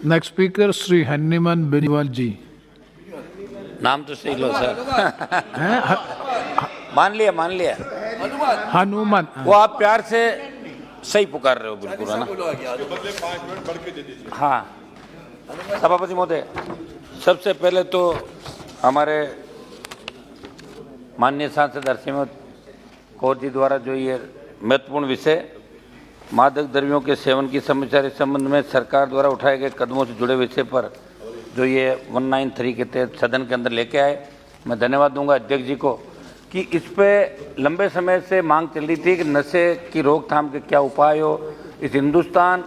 Next speaker Shri Hanuman Beniwal जी। नाम तो सही लो सर। हैं? मान लिया हनुमान। वो आप प्यार से सही पुकार रहे हो, बिल्कुल है ना। हाँ, सभापति महोदय, सबसे पहले तो हमारे माननीय सांसद हरसिमरत कौर जी द्वारा जो ये महत्वपूर्ण विषय मादक द्रव्यों के सेवन की समस्या के संबंध में सरकार द्वारा उठाए गए कदमों से जुड़े विषय पर जो ये 193 के तहत सदन के अंदर लेके आए, मैं धन्यवाद दूंगा अध्यक्ष जी को कि इस पे लंबे समय से मांग चल रही थी कि नशे की रोकथाम के क्या उपाय हो। इस हिंदुस्तान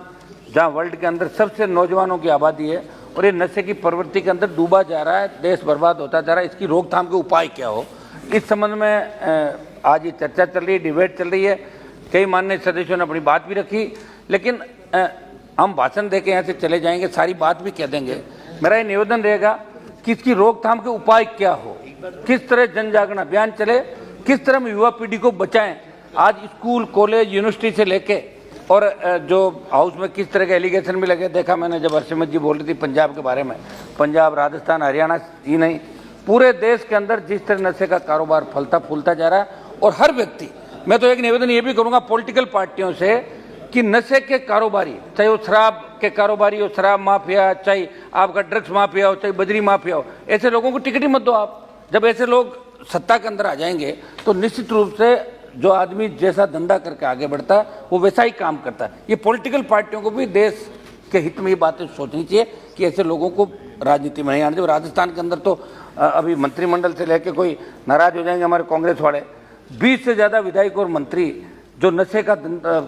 जहां वर्ल्ड के अंदर सबसे नौजवानों की आबादी है और ये नशे की प्रवृत्ति के अंदर डूबा जा रहा है, देश बर्बाद होता जा रहा है, इसकी रोकथाम के उपाय क्या हो, इस संबंध में आज ये चर्चा चल रही है, डिबेट चल रही है। कई माननीय सदस्यों ने अपनी बात भी रखी, लेकिन हम भाषण देके यहाँ से चले जाएंगे, सारी बात भी कह देंगे। मेरा ये निवेदन रहेगा कि इसकी रोकथाम के उपाय क्या हो, किस तरह जन जागरण अभियान चले, किस तरह हम युवा पीढ़ी को बचाएं। आज स्कूल, कॉलेज, यूनिवर्सिटी से लेके और जो हाउस में किस तरह के एलिगेशन भी लगे, देखा मैंने जब हरसिमरत जी बोल रही थी पंजाब के बारे में, पंजाब, राजस्थान, हरियाणा ही नहीं, पूरे देश के अंदर जिस तरह नशे का कारोबार फलता फूलता जा रहा है। और हर व्यक्ति, मैं तो एक निवेदन ये भी करूंगा पॉलिटिकल पार्टियों से कि नशे के कारोबारी, चाहे वो शराब के कारोबारी हो, शराब माफिया, चाहे आपका ड्रग्स माफिया हो, चाहे बजरी माफिया हो, ऐसे लोगों को टिकट ही मत दो आप। जब ऐसे लोग सत्ता के अंदर आ जाएंगे तो निश्चित रूप से जो आदमी जैसा धंधा करके आगे बढ़ता है वो वैसा ही काम करता है। ये पॉलिटिकल पार्टियों को भी देश के हित में ये बातें सोचनी चाहिए कि ऐसे लोगों को राजनीति में नहीं आने। जब राजस्थान के अंदर तो अभी मंत्रिमंडल से लेकर कोई नाराज हो जाएंगे हमारे कांग्रेस वाले, 20 से ज्यादा विधायक और मंत्री जो नशे का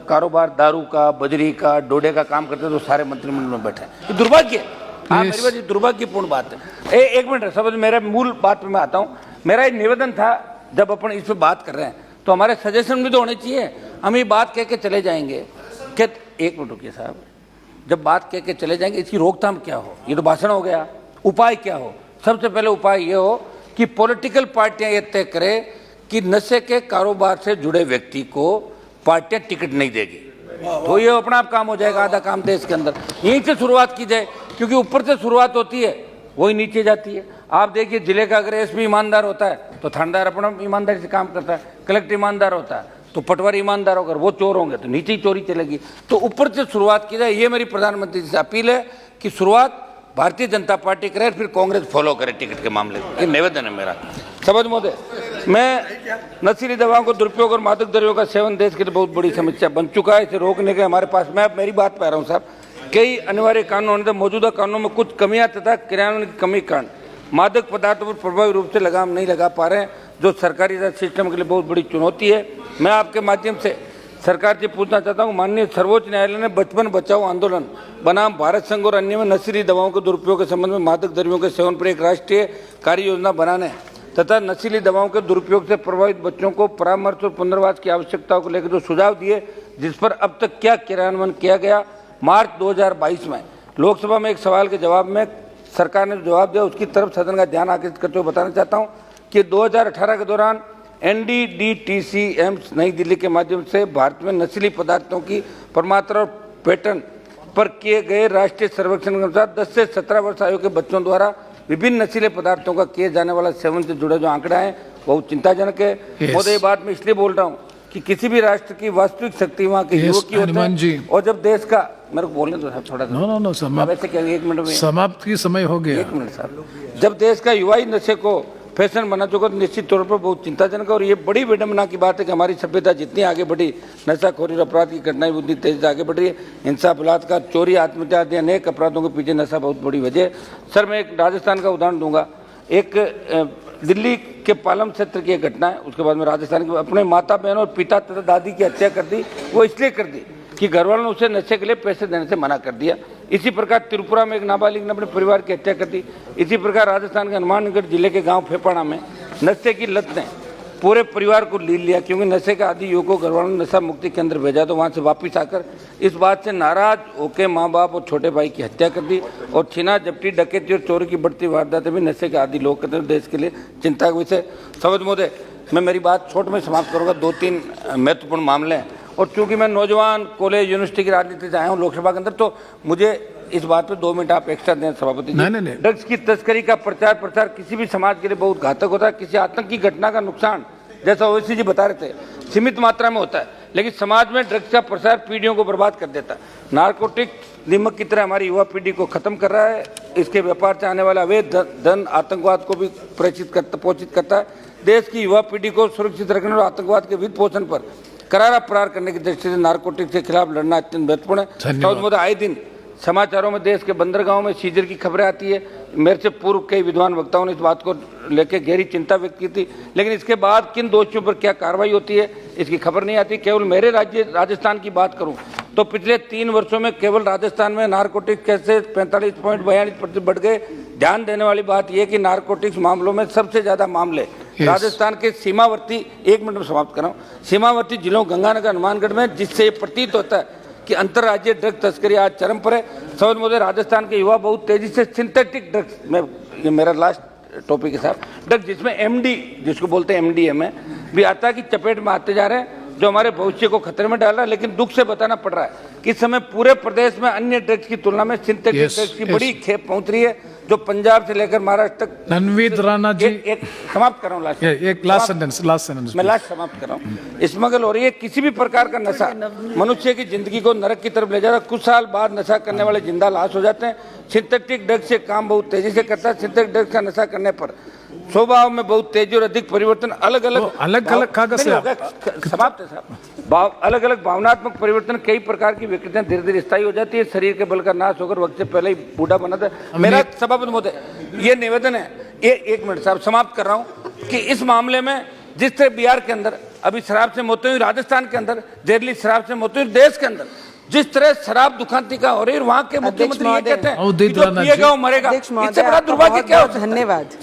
कारोबार, दारू का, बजरी का, डोडे का काम करते हैं, तो सारे मंत्रिमंडल में बैठे हैं। ये दुर्भाग्य है। हाँ, मेरी बात, ये दुर्भाग्यपूर्ण बात है। एक मिनट समझ, मेरे मूल बात में आता हूँ। मेरा एक निवेदन था, जब अपन इस पर बात कर रहे हैं तो हमारे सजेशन भी तो होने चाहिए। हम ये बात कह के चले जाएंगे कि एक मिनट रुकिए साहब, जब बात कह के चले जाएंगे इसकी रोकथाम क्या हो, ये तो भाषण हो गया, उपाय क्या हो। सबसे पहले उपाय ये हो कि पॉलिटिकल पार्टियां ये तय करें कि नशे के कारोबार से जुड़े व्यक्ति को पार्टियां टिकट नहीं देगी, तो ये अपना आप काम हो जाएगा। आधा काम देश के अंदर यहीं से शुरुआत की जाए, क्योंकि ऊपर से शुरुआत होती है वही नीचे जाती है। आप देखिए, जिले का अगर एसपी ईमानदार होता है तो थानेदार अपना ईमानदारी से काम करता है, कलेक्टर ईमानदार होता है तो पटवारी ईमानदार होकर वो चोर होंगे तो नीचे ही चोरी चलेगी। तो ऊपर से शुरुआत की जाए, ये मेरी प्रधानमंत्री से अपील है कि शुरुआत भारतीय जनता पार्टी करे, फिर कांग्रेस फॉलो करे टिकट के मामले में। ये निवेदन है मेरा। सभापति महोदय, मैं नशीली दवाओं को दुरुपयोग और मादक द्रव्यों का सेवन देश के लिए बहुत बड़ी समस्या बन चुका है। इसे रोकने के हमारे पास, मैं मेरी बात पा रहा हूँ साहब, कई अनिवार्य कानून होने तक मौजूदा कानूनों में कुछ कमियां तथा क्रियान्वयन की कमी के कारण मादक पदार्थों पर प्रभावी रूप से लगाम नहीं लगा पा रहे हैं, जो सरकारी सिस्टम के लिए बहुत बड़ी चुनौती है। मैं आपके माध्यम से सरकार से पूछना चाहता हूं, माननीय सर्वोच्च न्यायालय ने बचपन बचाओ आंदोलन बनाम भारत संघ और अन्य में नशीली दवाओं के दुरुपयोग के संबंध में मादक द्रव्यों के सेवन पर एक राष्ट्रीय कार्य योजना बनाने तथा नशीली दवाओं के दुरुपयोग से प्रभावित बच्चों को परामर्श और पुनर्वास की आवश्यकताओं को लेकर जो सुझाव दिए, जिस पर अब तक क्या क्रियान्वयन किया गया। मार्च 2022 में लोकसभा में एक सवाल के जवाब में सरकार ने जवाब दिया, उसकी तरफ सदन का ध्यान आकर्षित करते हुए बताना चाहता हूं कि 2018 के दौरान NDDTC एम्स नई दिल्ली के माध्यम से भारत में नशीली पदार्थों की प्रमात्रा और पैटर्न पर किए गए राष्ट्रीय सर्वेक्षण के अनुसार 10 से 17 वर्ष आयु के बच्चों द्वारा विभिन्न नशीले पदार्थों का किए जाने वाला सेवन से जुड़े जो आंकड़ा है बहुत चिंताजनक है। महोदय, ये बात मैं इसलिए बोल रहा हूँ कि किसी भी राष्ट्र की वास्तविक शक्ति वहाँ के युवक की होती है, और जब देश का, मेरे को बोलने दो साहब थोड़ा सा। नो समाप्त, एक मिनट में समाप्त की समय हो गया। एक मिनट साहब, जब देश का युवा ही नशे को फैशन बना चुका तो निश्चित तौर पर बहुत चिंताजनक है। और ये बड़ी विडंबना की बात है कि हमारी सभ्यता जितनी आगे बढ़ी, नशाखोरी और अपराध की घटनाएं उतनी तेजी से आगे बढ़ रही है। हिंसा, बलात्कार, चोरी, आत्महत्या आदि अनेक अपराधों के पीछे नशा बहुत बड़ी वजह है। सर, मैं एक राजस्थान का उदाहरण दूंगा। एक दिल्ली के पालम क्षेत्र की एक घटना है, उसके बाद में राजस्थान की, अपने माता बहन और पिता तथा दादी की हत्या कर दी। वो इसलिए कर दी कि घरवालों ने उसे नशे के लिए पैसे देने से मना कर दिया। इसी प्रकार त्रिपुरा में एक नाबालिग ने अपने परिवार की हत्या कर दी। इसी प्रकार राजस्थान के हनुमानगढ़ जिले के गांव फेपाड़ा में नशे की लत ने पूरे परिवार को लील लिया, क्योंकि नशे का आदि युवकों को घरवालों ने नशा मुक्ति केंद्र भेजा तो वहां से वापस आकर इस बात से नाराज होकर माँ बाप और छोटे भाई की हत्या कर दी। और छीना झपटी, डकैती और चोरी की बढ़ती वारदातें भी नशे के आदि लोग करते हैं। देश के लिए चिंता का विषय। सभापति महोदय, मैं मेरी बात छोट में समाप्त करूंगा। 2-3 महत्वपूर्ण मामले हैं, और चूंकि मैं नौजवान, कॉलेज, यूनिवर्सिटी की राजनीति से आया हूँ लोकसभा के अंदर, तो मुझे इस बात पे 2 मिनट आप एक्स्ट्रा दें सभापति जी। नहीं। ड्रग्स की तस्करी का प्रचार प्रसार किसी भी समाज के लिए बहुत घातक होता है। किसी आतंकी घटना का नुकसान, जैसा ओवैसी जी बता रहे थे, सीमित मात्रा में होता है, लेकिन समाज में ड्रग्स का प्रसार पीढ़ियों को बर्बाद कर देता है। नारकोटिक निमक की तरह हमारी युवा पीढ़ी को खत्म कर रहा है। इसके व्यापार से आने वाला अवैध धन आतंकवाद को भी पोषित करता है। देश की युवा पीढ़ी को सुरक्षित रखने और आतंकवाद के वित्त पोषण पर करारा प्रहार करने की दृष्टि से नारकोटिक के खिलाफ लड़ना अत्यंत महत्वपूर्ण है। आए दिन समाचारों में देश के बंदरगाहों में सीजर की खबरें आती है। मेरे से पूर्व कई विद्वान वक्ताओं ने इस बात को लेकर गहरी चिंता व्यक्त की थी, लेकिन इसके बाद किन दोषियों पर क्या कार्रवाई होती है इसकी खबर नहीं आती। केवल मेरे राज्य राजस्थान की बात करूं तो पिछले 3 वर्षों में केवल राजस्थान में नारकोटिक्स केसेस 45.42% बढ़ गए। ध्यान देने वाली बात यह कि नारकोटिक्स मामलों में सबसे ज्यादा मामले राजस्थान के सीमावर्ती, 1 मिनट में समाप्त कर रहा हूं, सीमावर्ती जिलों गंगानगर हनुमानगढ़ में, जिससे ये प्रतीत होता है कि अंतर्राज्यीय ड्रग तस्करी आज चरम पर है। समझ मुझे राजस्थान के युवा बहुत तेजी से सिंथेटिक ड्रग्स में, ये मेरा लास्ट टॉपिक है साहब, ड्रग्स जिसमें एमडी, जिसको बोलते हैं एमडीएमए भी आता है, कि चपेट में आते जा रहे हैं, जो हमारे भविष्य को खतरे में डाल रहा है। लेकिन दुख से बताना पड़ रहा है कि इस समय पूरे प्रदेश में अन्य ड्रग्स की तुलना में सिंथेटिक ड्रग्स की बड़ी खेप पहुंच रही है, जो पंजाब से लेकर महाराष्ट्र तक। ननवीद राणा जी, एक समाप्त कर रहा हूँ, एक लास्ट सेंटेंस मैं लास्ट समाप्त कर रहा हूँ। स्मगल हो रही है। किसी भी प्रकार का नशा मनुष्य की जिंदगी को नरक की तरफ ले जा रहा है। कुछ साल बाद नशा करने वाले जिंदा लाश हो जाते हैं। सिंथेटिक ड्रग्स से काम बहुत तेजी से करता है। सिंथेटिक ड्रग्स का नशा करने पर स्वभाव में बहुत तेजी और अधिक परिवर्तन, अलग अलग कागज समाप्त है साहब, अलग अलग भावनात्मक परिवर्तन, कई प्रकार की विकृतियां धीरे धीरे स्थायी हो जाती है। शरीर के बल का नाश होकर वक्त से पहले ही बूढ़ा बनाता है। मेरा सभापति महोदय ये निवेदन है, 1 मिनट साहब समाप्त कर रहा हूं, कि इस मामले में जिस तरह बिहार के अंदर अभी शराब से मौतें हुई, राजस्थान के अंदर जहरीली शराब से मौतें हुई, देश के अंदर जिस तरह शराब दुकानती का हो रही है, वहां के मुख्यमंत्री ये कहते हैं कि जो पिएगा वो मरेगा। इससे बड़ा दुर्भाग्य क्या हो सकता है? धन्यवाद।